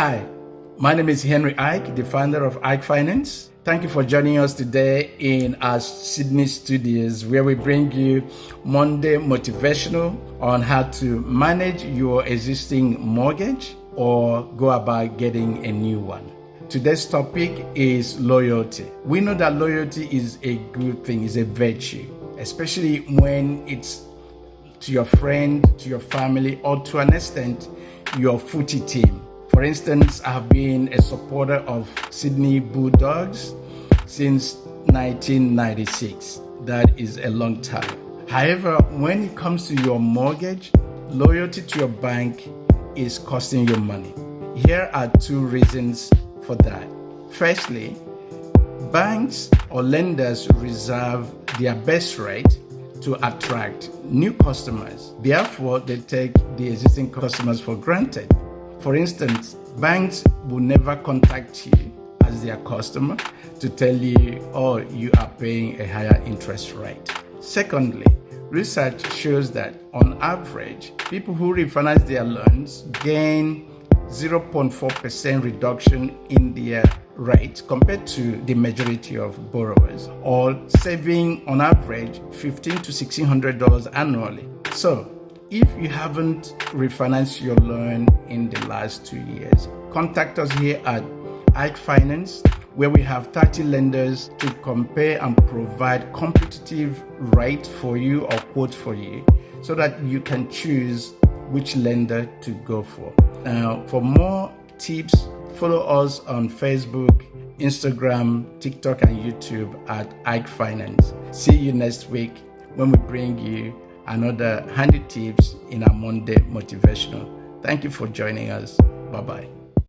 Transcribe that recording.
Hi, my name is Henry Ike, the founder of Ike.Finance. Thank you for joining us today in our Sydney studios, where we bring you Monday Motivational on how to manage your existing mortgage or go about getting a new one. Today's topic is loyalty. We know that loyalty is a good thing, is a virtue, especially when it's to your friend, to your family, or to an extent, your footy team. For instance, I have been a supporter of Sydney Bulldogs since 1996. That is a long time. However, when it comes to your mortgage, loyalty to your bank is costing you money. Here are two reasons for that. Firstly, banks or lenders reserve their best rate to attract new customers. Therefore, they take the existing customers for granted. For instance, banks will never contact you as their customer to tell you, oh, you are paying a higher interest rate. Secondly, research shows that on average, people who refinance their loans gain 0.4% reduction in their rate compared to the majority of borrowers, or saving on average $1,500 to $1,600 annually. So, if you haven't refinanced your loan in the last 2 years, contact us here at Ike.Finance, where we have 30 lenders to compare and provide competitive rate for you or quote for you so that you can choose which lender to go for. Now, for more tips, follow us on Facebook, Instagram, TikTok, and YouTube at Ike.Finance. See you next week when we bring you another handy tips in our Monday Motivational. Thank you for joining us. Bye-bye.